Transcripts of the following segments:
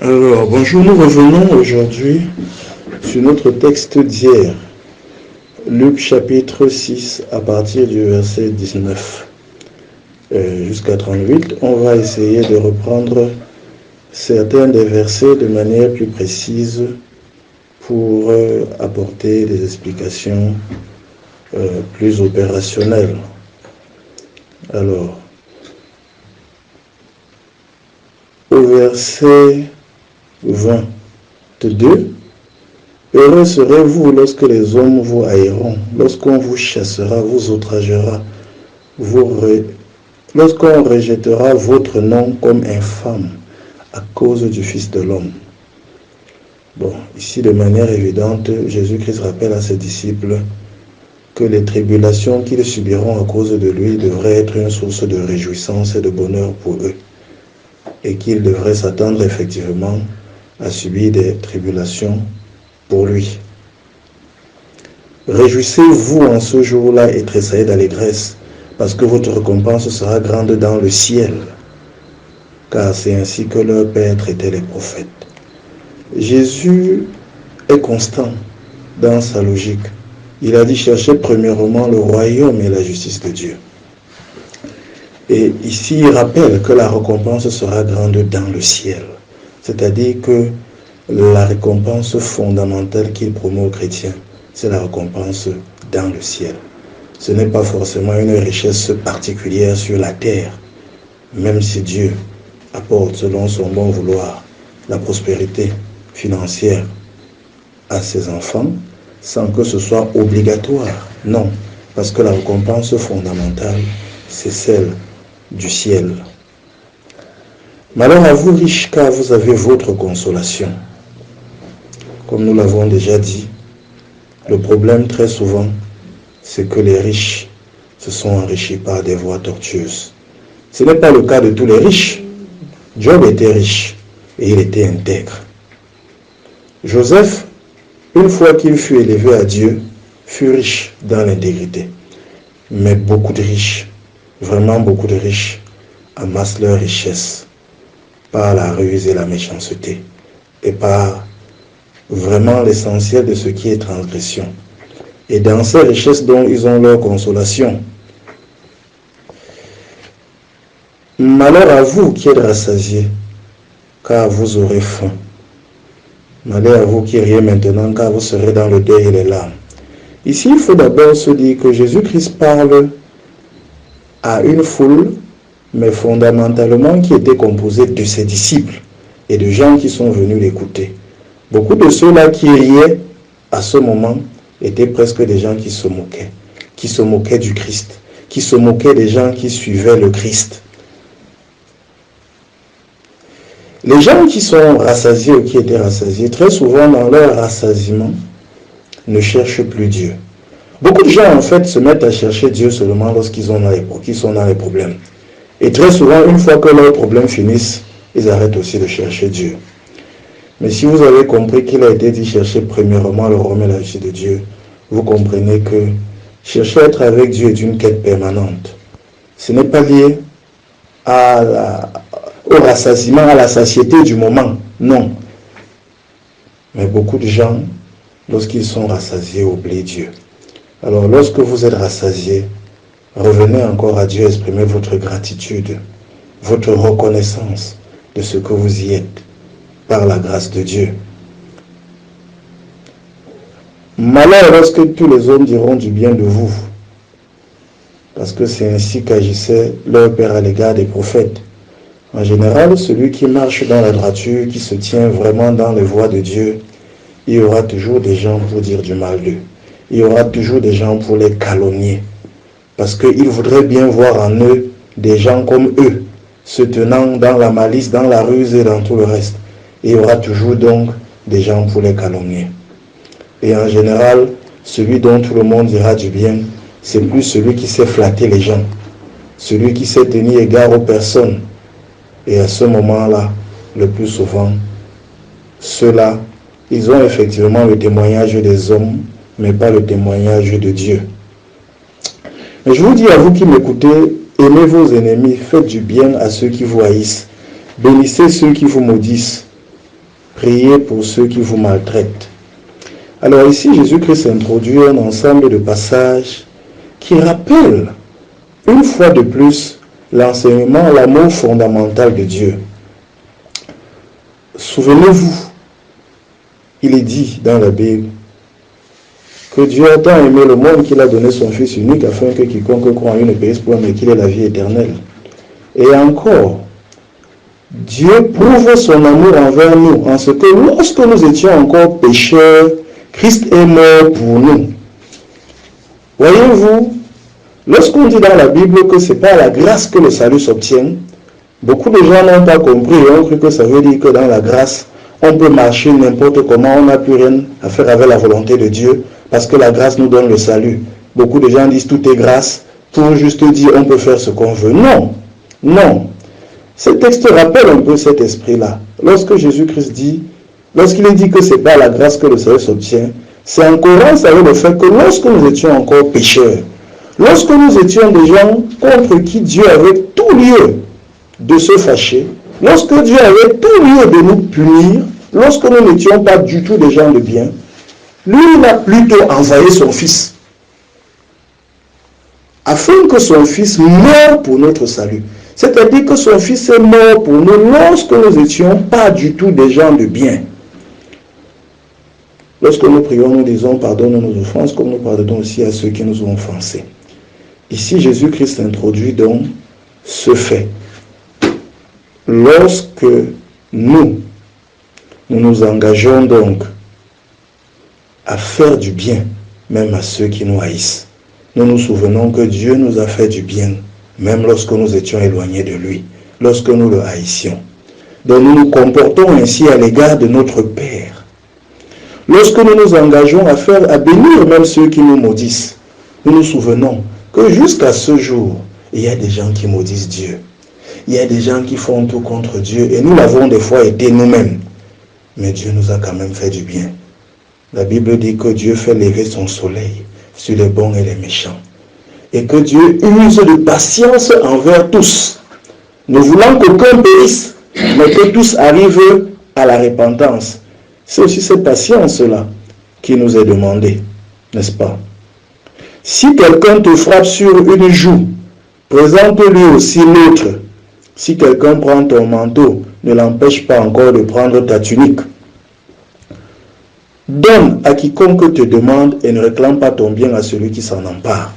Alors, bonjour, nous revenons aujourd'hui sur notre texte d'hier, Luc chapitre 6, à partir du verset 19 jusqu'à 38. On va essayer de reprendre certains des versets de manière plus précise pour apporter des explications plus opérationnelles. Alors, au verset 22, heureux serez-vous lorsque les hommes vous haïront, lorsqu'on vous chassera, vous outragera, lorsqu'on rejettera votre nom comme infâme à cause du Fils de l'homme. Bon, ici de manière évidente, Jésus-Christ rappelle à ses disciples que les tribulations qu'ils subiront à cause de lui devraient être une source de réjouissance et de bonheur pour eux, et qu'ils devraient s'attendre effectivement à subir des tribulations pour lui. Réjouissez-vous en ce jour-là et tressaillez d'allégresse, parce que votre récompense sera grande dans le ciel, car c'est ainsi que leur Père traitait les prophètes. Jésus est constant dans sa logique. Il a dit chercher premièrement le royaume et la justice de Dieu. Et ici, il rappelle que la récompense sera grande dans le ciel. C'est-à-dire que la récompense fondamentale qu'il promeut aux chrétiens, c'est la récompense dans le ciel. Ce n'est pas forcément une richesse particulière sur la terre, même si Dieu apporte selon son bon vouloir la prospérité financière à ses enfants, sans que ce soit obligatoire. Non, parce que la récompense fondamentale, c'est celle du ciel. Malheur à vous riches, car vous avez votre consolation. Comme nous l'avons déjà dit, le problème très souvent, c'est que les riches se sont enrichis par des voies tortueuses. Ce n'est pas le cas de tous les riches. Job était riche et il était intègre. Joseph, une fois qu'il fut élevé à Dieu, fut riche dans l'intégrité. Mais beaucoup de riches, vraiment beaucoup de riches, amassent leur richesse par la ruse et la méchanceté et par vraiment l'essentiel de ce qui est transgression. Et dans ces richesses dont ils ont leur consolation. Malheur à vous qui êtes rassasiés, car vous aurez faim. Malheur à vous qui riez maintenant, car vous serez dans le deuil et les larmes. Ici, il faut d'abord se dire que Jésus-Christ parle à une foule, mais fondamentalement qui était composée de ses disciples et de gens qui sont venus l'écouter. Beaucoup de ceux-là qui riaient à ce moment étaient presque des gens qui se moquaient du Christ, qui se moquaient des gens qui suivaient le Christ. Les gens qui sont rassasiés ou qui étaient rassasiés, très souvent dans leur rassasiement, ne cherchent plus Dieu. Beaucoup de gens en fait se mettent à chercher Dieu seulement lorsqu'ils sont dans les problèmes. Et très souvent, une fois que leurs problèmes finissent, ils arrêtent aussi de chercher Dieu. Mais si vous avez compris qu'il a été dit chercher premièrement le royaume et la justice de Dieu, vous comprenez que chercher à être avec Dieu est une quête permanente. Ce n'est pas lié au rassasiement, à la satiété du moment. Non. Mais beaucoup de gens, lorsqu'ils sont rassasiés, oublient Dieu. Alors lorsque vous êtes rassasiés, revenez encore à Dieu, exprimez votre gratitude, votre reconnaissance de ce que vous y êtes, par la grâce de Dieu. Malheur lorsque tous les hommes diront du bien de vous, parce que c'est ainsi qu'agissait leur Père à l'égard des prophètes. En général, celui qui marche dans la droiture, qui se tient vraiment dans les voies de Dieu, il y aura toujours des gens pour dire du mal d'eux. Il y aura toujours des gens pour les calomnier. Parce qu'ils voudraient bien voir en eux des gens comme eux, se tenant dans la malice, dans la ruse et dans tout le reste. Et il y aura toujours donc des gens pour les calomnier. Et en général, celui dont tout le monde dira du bien, c'est plus celui qui sait flatter les gens, celui qui sait tenir égard aux personnes. Et à ce moment-là, le plus souvent, ceux-là, ils ont effectivement le témoignage des hommes, mais pas le témoignage de Dieu. Mais je vous dis à vous qui m'écoutez, aimez vos ennemis, faites du bien à ceux qui vous haïssent, bénissez ceux qui vous maudissent, Priez pour ceux qui vous maltraitent. Alors ici, Jésus-Christ introduit un ensemble de passages qui rappellent une fois de plus l'enseignement, l'amour fondamental de Dieu. Souvenez-vous, il est dit dans la Bible que Dieu a tant aimé le monde qu'il a donné son Fils unique afin que quiconque croit en lui ne périsse point mais qu'il ait la vie éternelle. Et encore, Dieu prouve son amour envers nous en ce que lorsque nous étions encore pécheurs, Christ est mort pour nous. Voyez-vous, lorsqu'on dit dans la Bible que ce n'est pas à la grâce que le salut s'obtient, beaucoup de gens n'ont pas compris et ont cru que ça veut dire que dans la grâce, on peut marcher n'importe comment, on n'a plus rien à faire avec la volonté de Dieu parce que la grâce nous donne le salut. Beaucoup de gens disent tout est grâce, pour juste dire on peut faire ce qu'on veut. Non, non. Ce texte rappelle un peu cet esprit-là. Lorsque Jésus-Christ dit, lorsqu'il dit que ce n'est pas à la grâce que le salut s'obtient, c'est en cohérence avec le fait que lorsque nous étions encore pécheurs, lorsque nous étions des gens contre qui Dieu avait tout lieu de se fâcher, lorsque Dieu avait tout lieu de nous punir, lorsque nous n'étions pas du tout des gens de bien, lui, il a plutôt envoyé son Fils, afin que son Fils meure pour notre salut. C'est-à-dire que son Fils est mort pour nous lorsque nous n'étions pas du tout des gens de bien. Lorsque nous prions, nous disons pardonne nos offenses, comme nous pardonnons aussi à ceux qui nous ont offensés. Ici, Jésus-Christ introduit donc ce fait. Lorsque nous nous engageons donc à faire du bien, même à ceux qui nous haïssent, nous nous souvenons que Dieu nous a fait du bien, même lorsque nous étions éloignés de lui, lorsque nous le haïssions. Donc nous nous comportons ainsi à l'égard de notre Père. Lorsque nous nous engageons à bénir même ceux qui nous maudissent, nous nous souvenons que jusqu'à ce jour, il y a des gens qui maudissent Dieu. Il y a des gens qui font tout contre Dieu et nous l'avons des fois été nous-mêmes. Mais Dieu nous a quand même fait du bien. La Bible dit que Dieu fait lever son soleil sur les bons et les méchants. Et que Dieu use de patience envers tous, ne voulant qu'aucun périsse, mais que tous arrivent à la repentance. C'est aussi cette patience-là qui nous est demandée, n'est-ce pas? Si quelqu'un te frappe sur une joue, présente-lui aussi l'autre. Si quelqu'un prend ton manteau, ne l'empêche pas encore de prendre ta tunique. Donne à quiconque te demande et ne réclame pas ton bien à celui qui s'en empare.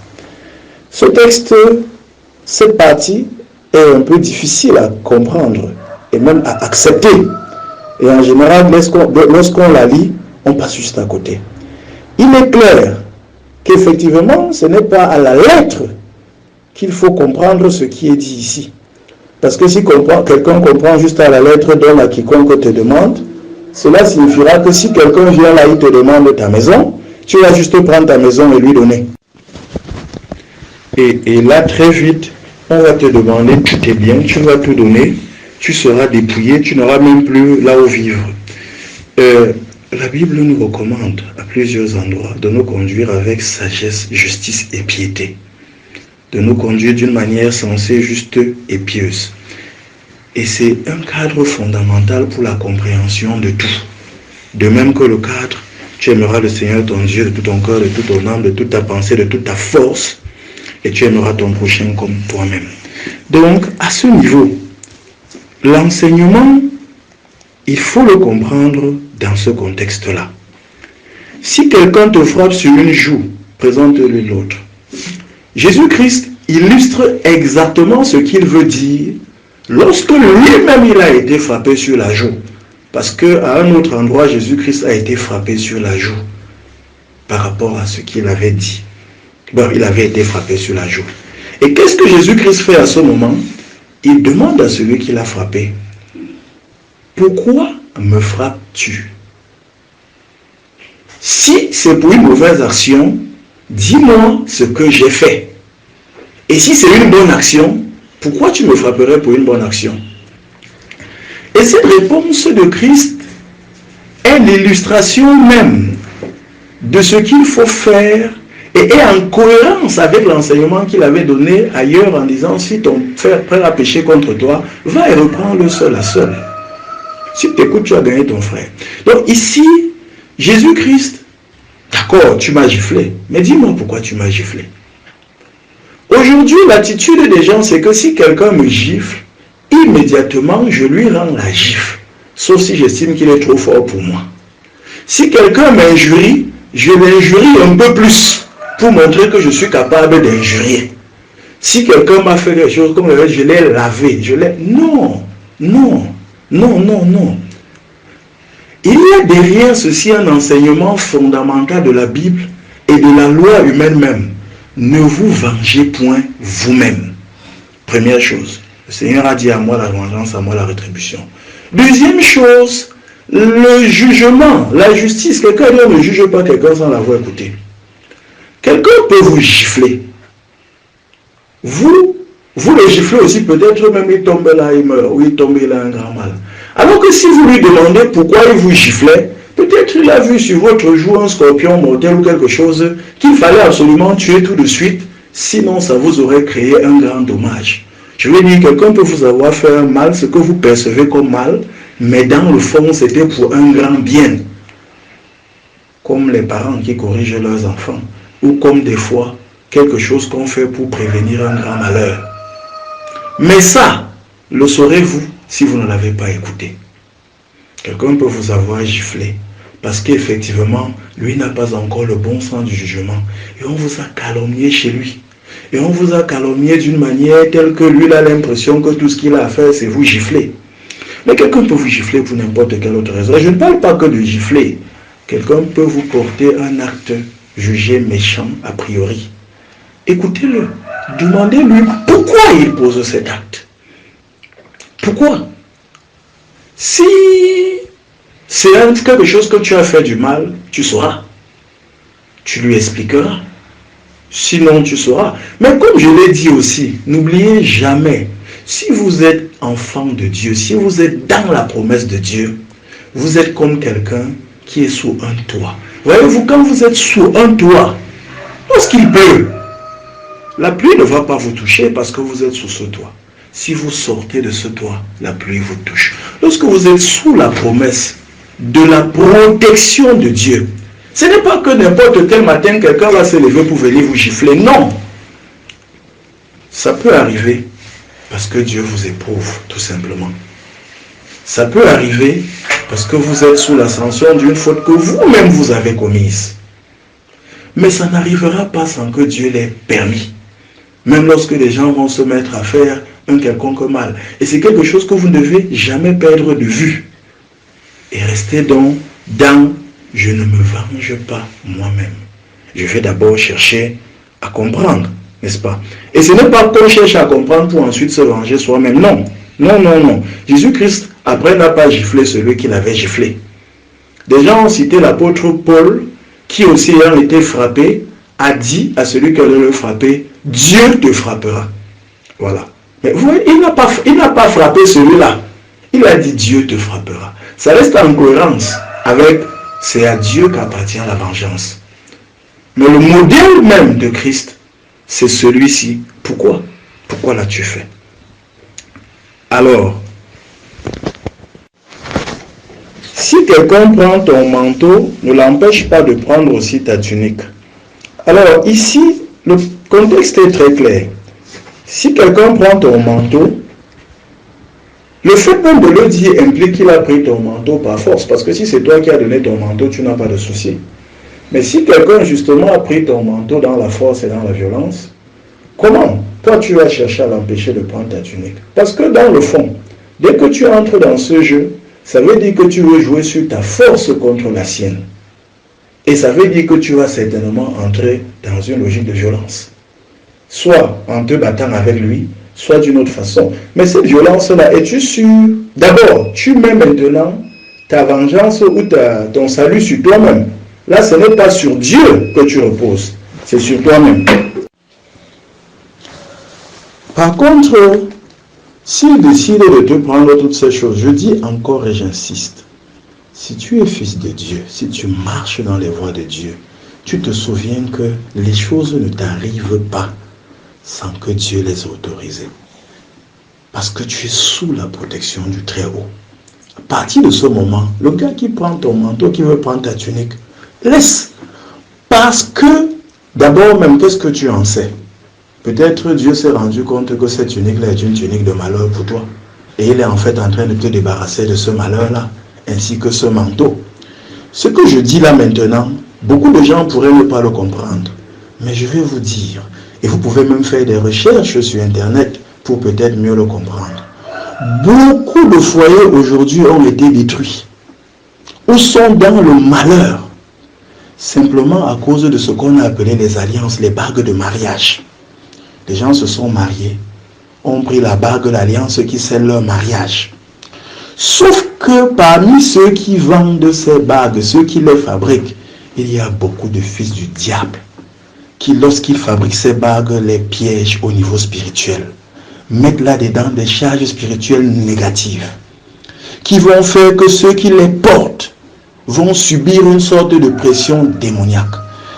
Ce texte, cette partie est un peu difficile à comprendre et même à accepter. Et en général, lorsqu'on la lit, on passe juste à côté. Il est clair qu'effectivement, ce n'est pas à la lettre qu'il faut comprendre ce qui est dit ici. Parce que si quelqu'un comprend juste à la lettre, donne à quiconque te demande, cela signifiera que si quelqu'un vient là, il te demande ta maison, tu vas juste prendre ta maison et lui donner. Et là, très vite, on va te demander tout tes biens, tu vas tout donner, tu seras dépouillé, tu n'auras même plus là où vivre. La Bible nous recommande à plusieurs endroits de nous conduire avec sagesse, justice et piété. De nous conduire d'une manière sensée, juste et pieuse. Et c'est un cadre fondamental pour la compréhension de tout. De même que le cadre, tu aimeras le Seigneur ton Dieu de tout ton cœur, de toute ton âme, de toute ta pensée, de toute ta force, et tu aimeras ton prochain comme toi-même. Donc, à ce niveau, l'enseignement, il faut le comprendre dans ce contexte-là. Si quelqu'un te frappe sur une joue, présente-lui l'autre. Jésus-Christ illustre exactement ce qu'il veut dire lorsque lui-même il a été frappé sur la joue. Parce qu'à un autre endroit, Jésus-Christ a été frappé sur la joue par rapport à ce qu'il avait dit. Bon, il avait été frappé sur la joue. Et qu'est-ce que Jésus-Christ fait à ce moment? Il demande à celui qui l'a frappé, pourquoi me frappes-tu? Si c'est pour une mauvaise action, dis-moi ce que j'ai fait. Et si c'est une bonne action, pourquoi tu me frapperais pour une bonne action? Et cette réponse de Christ est l'illustration même de ce qu'il faut faire et est en cohérence avec l'enseignement qu'il avait donné ailleurs en disant si ton frère a péché contre toi, va et reprends-le seul à seul. Si tu écoutes, tu as gagné ton frère. Donc ici, Jésus-Christ, d'accord, tu m'as giflé, mais dis-moi pourquoi tu m'as giflé. Aujourd'hui, l'attitude des gens, c'est que si quelqu'un me gifle, immédiatement, je lui rends la gifle. Sauf si j'estime qu'il est trop fort pour moi. Si quelqu'un m'injurie, je l'injurie un peu plus pour montrer que je suis capable d'injurier. Si quelqu'un m'a fait quelque chose comme je l'ai lavé, Non, non, non, non, non. Il y a derrière ceci un enseignement fondamental de la Bible et de la loi humaine même. Ne vous vengez point vous-même. Première chose, le Seigneur a dit à moi la vengeance, à moi la rétribution. Deuxième chose, le jugement, la justice. Quelqu'un ne juge pas quelqu'un sans l'avoir écouté. Quelqu'un peut vous gifler. Vous le giflez aussi, peut-être même il tombe là, il meurt, ou il tombe là un grand mal. Alors que si vous lui demandez pourquoi il vous giflait, peut-être il a vu sur votre joue un scorpion mortel ou quelque chose qu'il fallait absolument tuer tout de suite, sinon ça vous aurait créé un grand dommage. Je veux dire, quelqu'un peut vous avoir fait un mal, ce que vous percevez comme mal, mais dans le fond, c'était pour un grand bien. Comme les parents qui corrigent leurs enfants, ou comme des fois, quelque chose qu'on fait pour prévenir un grand malheur. Mais ça, le saurez-vous si vous ne l'avez pas écouté. Quelqu'un peut vous avoir giflé parce qu'effectivement, lui n'a pas encore le bon sens du jugement. Et on vous a calomnié chez lui. Et on vous a calomnié d'une manière telle que lui a l'impression que tout ce qu'il a à faire, c'est vous gifler. Mais quelqu'un peut vous gifler pour n'importe quelle autre raison. Je ne parle pas que de gifler. Quelqu'un peut vous porter un acte jugé méchant a priori. Écoutez-le. Demandez-lui pourquoi il pose cet acte. Pourquoi? Si c'est quelque chose que tu as fait du mal, tu sauras. Tu lui expliqueras. Sinon, tu sauras. Mais comme je l'ai dit aussi, n'oubliez jamais, si vous êtes enfant de Dieu, si vous êtes dans la promesse de Dieu, vous êtes comme quelqu'un qui est sous un toit. Voyez-vous, quand vous êtes sous un toit, lorsqu'il pleut, la pluie ne va pas vous toucher parce que vous êtes sous ce toit. Si vous sortez de ce toit, la pluie vous touche. Lorsque vous êtes sous la promesse de la protection de Dieu, ce n'est pas que n'importe quel matin, quelqu'un va se lever pour venir vous gifler. Non. Ça peut arriver parce que Dieu vous éprouve, tout simplement. Ça peut arriver parce que vous êtes sous la sanction d'une faute que vous-même vous avez commise. Mais ça n'arrivera pas sans que Dieu l'ait permis. Même lorsque les gens vont se mettre à faire un quelconque mal. Et c'est quelque chose que vous ne devez jamais perdre de vue. Et restez donc dans « je ne me venge pas moi-même ». Je vais d'abord chercher à comprendre, n'est-ce pas? Et ce n'est pas qu'on cherche à comprendre pour ensuite se venger soi-même. Non, non, non, non. Jésus-Christ, après, n'a pas giflé celui qui l'avait giflé. Des gens ont cité l'apôtre Paul, qui aussi ayant été frappé, a dit à celui qui allait le frapper, « Dieu te frappera ». Voilà. Mais vous voyez, il n'a pas frappé celui-là. Il a dit Dieu te frappera. Ça reste en cohérence avec c'est à Dieu qu'appartient la vengeance. Mais le modèle même de Christ, c'est celui-ci. Pourquoi? Pourquoi l'as-tu fait? Alors, si quelqu'un prend ton manteau, ne l'empêche pas de prendre aussi ta tunique. Alors ici, le contexte est très clair. Si quelqu'un prend ton manteau, le fait même de le dire implique qu'il a pris ton manteau par force. Parce que si c'est toi qui as donné ton manteau, tu n'as pas de souci. Mais si quelqu'un justement a pris ton manteau dans la force et dans la violence, comment toi tu vas chercher à l'empêcher de prendre ta tunique? Parce que dans le fond, dès que tu entres dans ce jeu, ça veut dire que tu veux jouer sur ta force contre la sienne. Et ça veut dire que tu vas certainement entrer dans une logique de violence. Soit en te battant avec lui, soit d'une autre façon. Mais cette violence-là, es-tu sûr? D'abord, tu mets maintenant ta vengeance ou ton salut sur toi-même. Là, ce n'est pas sur Dieu que tu reposes, c'est sur toi-même. Par contre, s'il décide de te prendre toutes ces choses, je dis encore et j'insiste, si tu es fils de Dieu, si tu marches dans les voies de Dieu, tu te souviens que les choses ne t'arrivent pas sans que Dieu les ait autorisées. Parce que tu es sous la protection du Très-Haut. À partir de ce moment, le gars qui prend ton manteau, qui veut prendre ta tunique, laisse. Parce que, d'abord même, qu'est-ce que tu en sais? Peut-être Dieu s'est rendu compte que cette tunique-là est une tunique de malheur pour toi. Et il est en fait en train de te débarrasser de ce malheur-là, ainsi que ce manteau. Ce que je dis là maintenant, beaucoup de gens pourraient ne pas le comprendre. Mais je vais vous dire, et vous pouvez même faire des recherches sur Internet pour peut-être mieux le comprendre. Beaucoup de foyers aujourd'hui ont été détruits, ou sont dans le malheur, simplement à cause de ce qu'on a appelé les alliances, les bagues de mariage. Les gens se sont mariés, ont pris la bague, l'alliance qui scelle leur mariage. Sauf que parmi ceux qui vendent ces bagues, ceux qui les fabriquent, il y a beaucoup de fils du diable qui, lorsqu'ils fabriquent ces bagues, les piègent au niveau spirituel. Mettent là-dedans des charges spirituelles négatives qui vont faire que ceux qui les portent vont subir une sorte de pression démoniaque.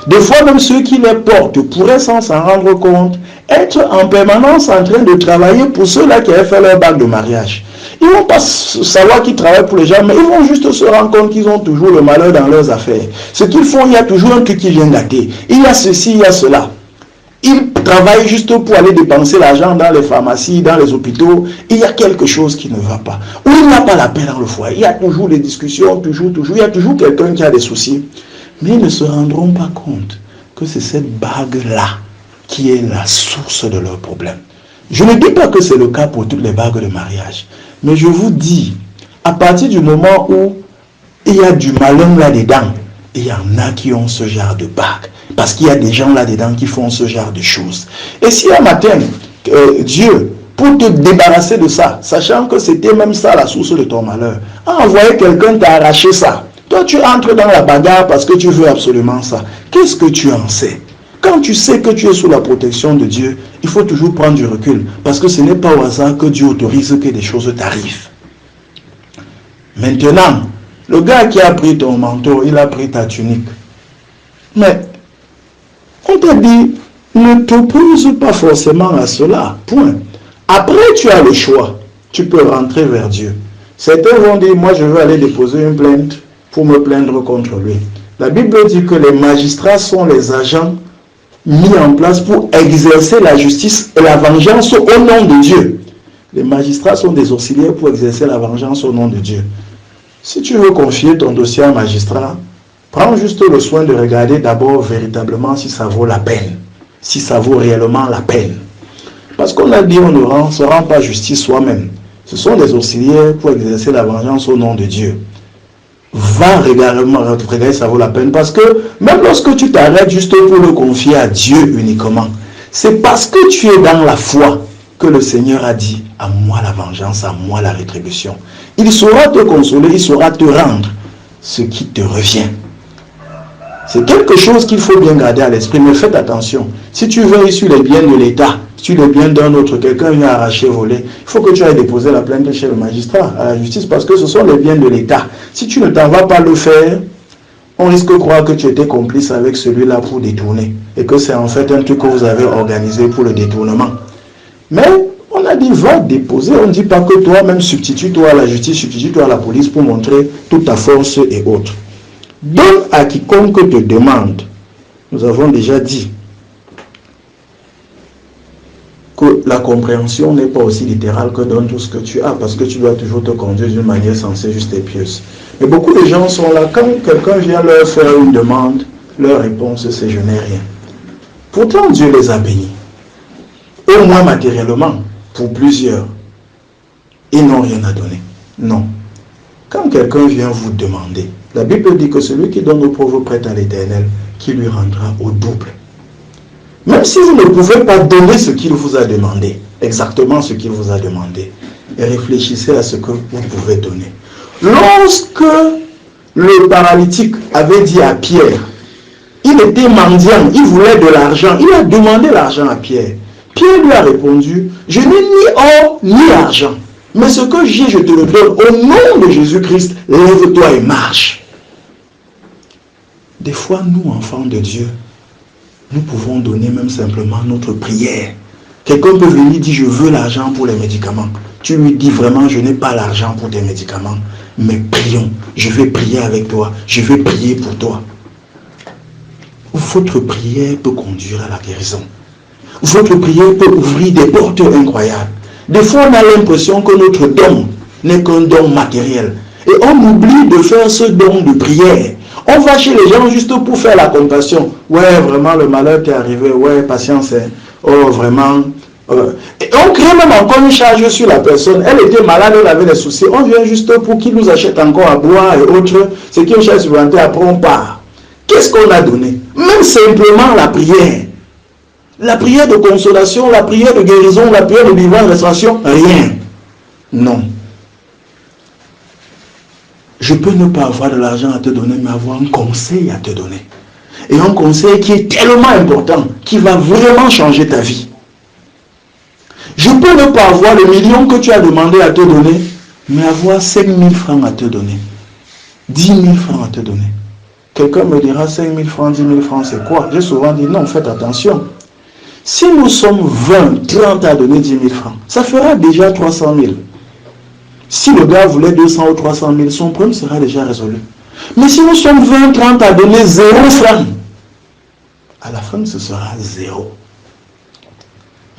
Des fois, même ceux qui les portent pourraient, sans s'en rendre compte, être en permanence en train de travailler pour ceux-là qui avaient fait leur bague de mariage. Ils ne vont pas savoir qu'ils travaillent pour les gens, mais ils vont juste se rendre compte qu'ils ont toujours le malheur dans leurs affaires. Ce qu'ils font, il y a toujours un truc qui vient gâter. Il y a ceci, il y a cela. Ils travaillent juste pour aller dépenser l'argent dans les pharmacies, dans les hôpitaux. Il y a quelque chose qui ne va pas. Ou il n'y a pas la paix dans le foyer. Il y a toujours des discussions, toujours. Il y a toujours quelqu'un qui a des soucis. Mais ils ne se rendront pas compte que c'est cette bague-là qui est la source de leurs problèmes. Je ne dis pas que c'est le cas pour toutes les bagues de mariage. Mais je vous dis, à partir du moment où il y a du malin là-dedans, il y en a qui ont ce genre de bague. Parce qu'il y a des gens là-dedans qui font ce genre de choses. Et si un matin, Dieu, pour te débarrasser de ça, sachant que c'était même ça la source de ton malheur, a envoyé quelqu'un t'arracher ça. Toi, tu entres dans la bagarre parce que tu veux absolument ça. Qu'est-ce que tu en sais? Quand tu sais que tu es sous la protection de Dieu, il faut toujours prendre du recul. Parce que ce n'est pas au hasard que Dieu autorise que des choses t'arrivent. Maintenant, le gars qui a pris ton manteau, il a pris ta tunique. Mais, on t'a dit, ne t'oppose pas forcément à cela. Point. Après, tu as le choix. Tu peux rentrer vers Dieu. Certains vont dire, moi je veux aller déposer une plainte pour me plaindre contre lui. La Bible dit que les magistrats sont les agents mis en place pour exercer la justice et la vengeance au nom de Dieu. Les magistrats sont des auxiliaires pour exercer la vengeance au nom de Dieu. Si tu veux confier ton dossier à un magistrat, prends juste le soin de regarder d'abord véritablement si ça vaut la peine, si ça vaut réellement la peine. Parce qu'on a dit on ne se rend pas justice soi-même. Ce sont des auxiliaires pour exercer la vengeance au nom de Dieu. Va regarder si ça vaut la peine. Parce que même lorsque tu t'arrêtes juste pour le confier à Dieu uniquement, c'est parce que tu es dans la foi que le Seigneur a dit, à moi la vengeance, à moi la rétribution. Il saura te consoler, il saura te rendre ce qui te revient. C'est quelque chose qu'il faut bien garder à l'esprit, mais faites attention. Si tu veux sur les biens de l'État, sur les biens d'un autre, quelqu'un vient arracher, voler, il faut que tu ailles déposer la plainte chez le magistrat, à la justice, parce que ce sont les biens de l'État. Si tu ne t'en vas pas le faire, on risque de croire que tu étais complice avec celui-là pour détourner, et que c'est en fait un truc que vous avez organisé pour le détournement. Mais on a dit, va déposer, on ne dit pas que toi-même substitue-toi à la justice, substitue-toi à la police pour montrer toute ta force et autres. Donne à quiconque te demande. Nous avons déjà dit que la compréhension n'est pas aussi littérale que donne tout ce que tu as, parce que tu dois toujours te conduire d'une manière sensée, juste et pieuse. Mais beaucoup de gens sont là, quand quelqu'un vient leur faire une demande, leur réponse c'est je n'ai rien. Pourtant Dieu les a bénis, au moins matériellement, pour plusieurs. Ils n'ont rien à donner. Non. Quand quelqu'un vient vous demander, la Bible dit que celui qui donne aux pauvres prête à l'Éternel, qui lui rendra au double. Même si vous ne pouvez pas donner ce qu'il vous a demandé, exactement ce qu'il vous a demandé, et réfléchissez à ce que vous pouvez donner. Lorsque le paralytique avait dit à Pierre, il était mendiant, il voulait de l'argent, il a demandé l'argent à Pierre. Pierre lui a répondu, je n'ai ni or ni argent, mais ce que j'ai, je te le donne. Au nom de Jésus-Christ, lève-toi et marche. Des fois, nous, enfants de Dieu, nous pouvons donner même simplement notre prière. Quelqu'un peut venir dire, je veux l'argent pour les médicaments. Tu lui dis vraiment, je n'ai pas l'argent pour tes médicaments, mais prions. Je vais prier avec toi. Je vais prier pour toi. Votre prière peut conduire à la guérison. Votre prière peut ouvrir des portes incroyables. Des fois, on a l'impression que notre don n'est qu'un don matériel. Et on oublie de faire ce don de prière. On va chez les gens juste pour faire la compassion. Ouais, vraiment, le malheur t'est arrivé. Ouais, patience. Hein. Oh, vraiment. Et on crée même encore une charge sur la personne. Elle était malade, elle avait des soucis. On vient juste pour qu'il nous achète encore à boire et autres. C'est qu'une charge supplémentaire, après on part. Qu'est-ce qu'on a donné? Même simplement la prière. La prière de consolation, la prière de guérison, la prière de divine restauration, rien. Non. Je peux ne pas avoir de l'argent à te donner, mais avoir un conseil à te donner. Et un conseil qui est tellement important, qui va vraiment changer ta vie. Je peux ne pas avoir le million que tu as demandé à te donner, mais avoir 5 000 francs à te donner. 10 000 francs à te donner. Quelqu'un me dira 5 000 francs, 10 000 francs, c'est quoi? J'ai souvent dit non, faites attention. Si nous sommes 20, 30 à donner 10 000 francs, ça fera déjà 300 000. Si le gars voulait 200 ou 300 000, son problème sera déjà résolu. Mais si nous sommes 20, 30 à donner 0 francs, à la fin, ce sera 0.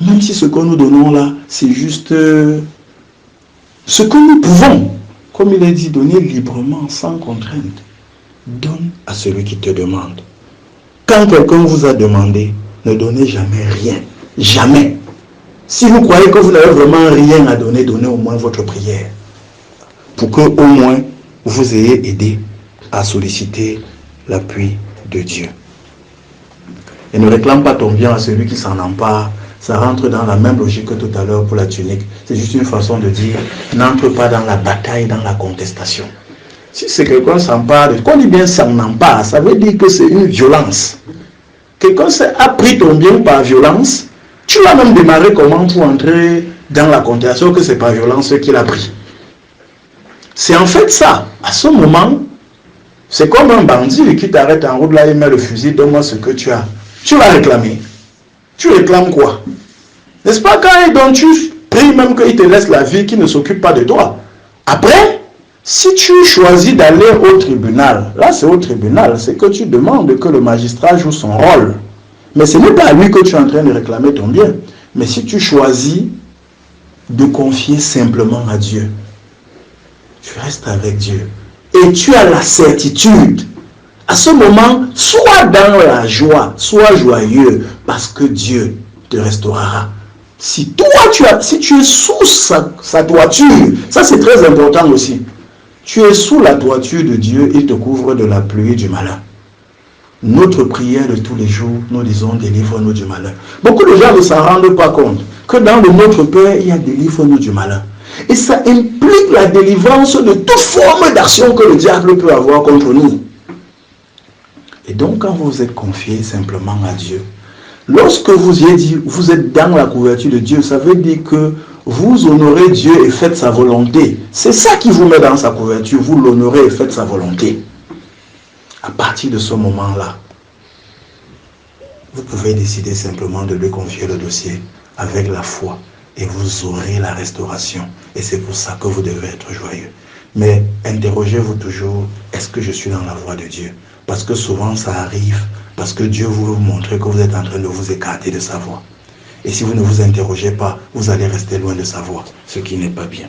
Même si ce que nous donnons là, c'est juste ce que nous pouvons, comme il est dit, donner librement, sans contrainte. Donne à celui qui te demande. Quand quelqu'un vous a demandé, ne donnez jamais rien. Jamais. Si vous croyez que vous n'avez vraiment rien à donner, donnez au moins votre prière. Pour que au moins vous ayez aidé à solliciter l'appui de Dieu. Et ne réclame pas ton bien à celui qui s'en empare. Ça rentre dans la même logique que tout à l'heure pour la tunique. C'est juste une façon de dire, n'entre pas dans la bataille, dans la contestation. Si c'est quelqu'un s'empare, quand on dit bien s'en empare, ça veut dire que c'est une violence. Quelqu'un a pris ton bien par violence, tu vas même démarrer comment pour entrer dans la contestation que c'est par violence qu'il a pris. C'est en fait ça. À ce moment, c'est comme un bandit qui t'arrête en route là, il met le fusil, donne-moi ce que tu as. Tu vas réclamer. Tu réclames quoi? N'est-ce pas quand tu pries même qu'il te laisse la vie, qu'il ne s'occupe pas de toi? Après, si tu choisis d'aller au tribunal, là c'est au tribunal, c'est que tu demandes que le magistrat joue son rôle. Mais ce n'est pas à lui que tu es en train de réclamer ton bien. Mais si tu choisis de confier simplement à Dieu, tu restes avec Dieu. Et tu as la certitude. À ce moment, sois dans la joie, sois joyeux, parce que Dieu te restaurera. Si tu es sous sa toiture, ça c'est très important aussi. Tu es sous la toiture de Dieu, il te couvre de la pluie et du malheur. Notre prière de tous les jours, nous disons délivre-nous du malheur. Beaucoup de gens ne s'en rendent pas compte que dans le Notre Père, il y a délivre-nous du malheur. Et ça implique la délivrance de toute forme d'action que le diable peut avoir contre nous. Et donc, quand vous vous êtes confié simplement à Dieu, lorsque vous êtes dans la couverture de Dieu, ça veut dire que vous honorez Dieu et faites sa volonté. C'est ça qui vous met dans sa couverture. Vous l'honorez et faites sa volonté. À partir de ce moment-là, vous pouvez décider simplement de lui confier le dossier avec la foi. Et vous aurez la restauration. Et c'est pour ça que vous devez être joyeux. Mais interrogez-vous toujours, est-ce que je suis dans la voie de Dieu? Parce que souvent ça arrive, parce que Dieu veut vous montrer que vous êtes en train de vous écarter de sa voie. Et si vous ne vous interrogez pas, vous allez rester loin de sa voie, ce qui n'est pas bien.